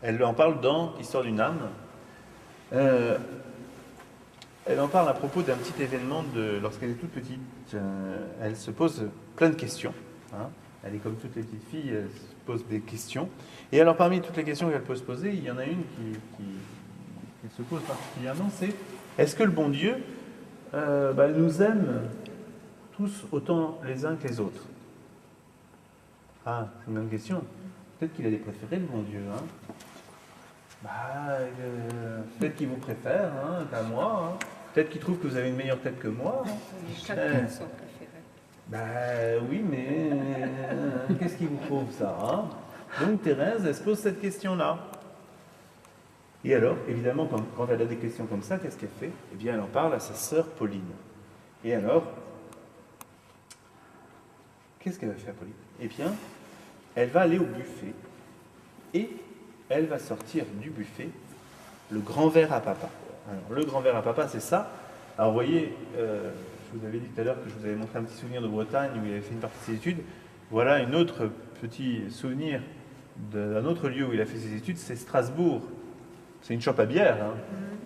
Elle en parle dans Histoire d'une âme. Elle en parle à propos d'un petit événement lorsqu'elle est toute petite. Elle se pose plein de questions. Hein. Elle est comme toutes les petites filles, elle se pose des questions. Et alors parmi toutes les questions qu'elle peut se poser, il y en a une qui se pose particulièrement, c'est est-ce que le bon Dieu nous aime tous autant les uns que les autres? Ah, c'est une bonne question. Peut-être qu'il a des préférés, le bon Dieu. Hein. Peut-être qu'il vous préfère qu'à moi. Hein. Peut-être qu'il trouve que vous avez une meilleure tête que moi. Chacun son préféré. Oui, mais qu'est-ce qui vous prouve ça? Hein? Donc Thérèse, elle se pose cette question-là. Et alors, évidemment, quand elle a des questions comme ça, qu'est-ce qu'elle fait? Eh bien, elle en parle à sa sœur Pauline. Et alors, qu'est-ce qu'elle va faire, Pauline? Eh bien, elle va aller au buffet et elle va sortir du buffet le grand verre à papa. Alors, le grand verre à papa, c'est ça. Alors, vous voyez, je vous avais dit tout à l'heure que je vous avais montré un petit souvenir de Bretagne où il avait fait une partie de ses études. Voilà un autre petit souvenir d'un autre lieu où il a fait ses études, c'est Strasbourg. C'est une chope à bière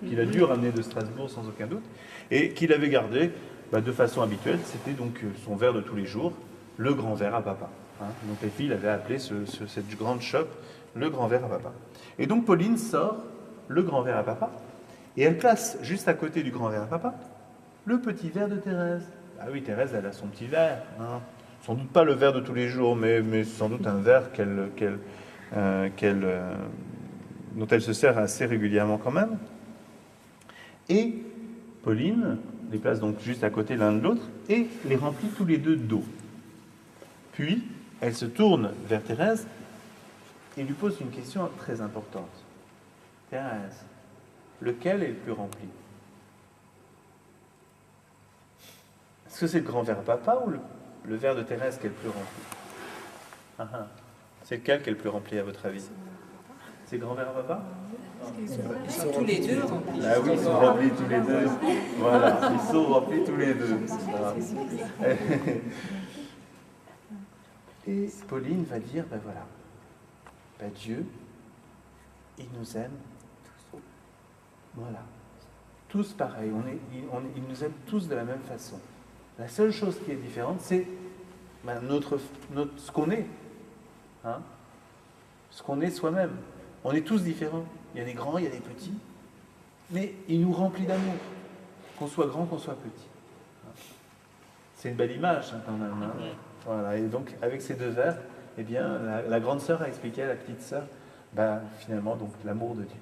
qu'il a dû ramener de Strasbourg sans aucun doute et qu'il avait gardé de façon habituelle. C'était donc son verre de tous les jours, le grand verre à papa. Hein. Donc les filles l'avaient appelé cette grande chope le grand verre à papa. Et donc Pauline sort le grand verre à papa et elle place juste à côté du grand verre à papa le petit verre de Thérèse. Ah oui, Thérèse, elle a son petit verre. Hein. Sans doute pas le verre de tous les jours, mais sans doute un verre dont elle se sert assez régulièrement quand même. Et Pauline les place donc juste à côté l'un de l'autre et les remplit tous les deux d'eau. Puis, elle se tourne vers Thérèse et lui pose une question très importante. Thérèse, lequel est le plus rempli? Est-ce que c'est le grand verre à papa ou le verre de Thérèse qui est le plus rempli? C'est lequel qui est le plus rempli à votre avis? C'est le grand verre à papa? Ils sont tous les deux remplis. Ah oui, ils sont remplis tous les deux. Voilà, ils sont remplis tous les deux. Voilà. Et Pauline va dire, Dieu, il nous aime. Voilà. Tous pareils. Il nous aime tous de la même façon. La seule chose qui est différente, c'est ce qu'on est. Hein? Ce qu'on est soi-même. On est tous différents. Il y a des grands, il y a des petits. Mais il nous remplit d'amour. Qu'on soit grand, qu'on soit petit. C'est une belle image quand même. Hein. Voilà. Et donc, avec ces deux vers, eh bien, la grande sœur a expliqué à la petite sœur, finalement, donc l'amour de Dieu.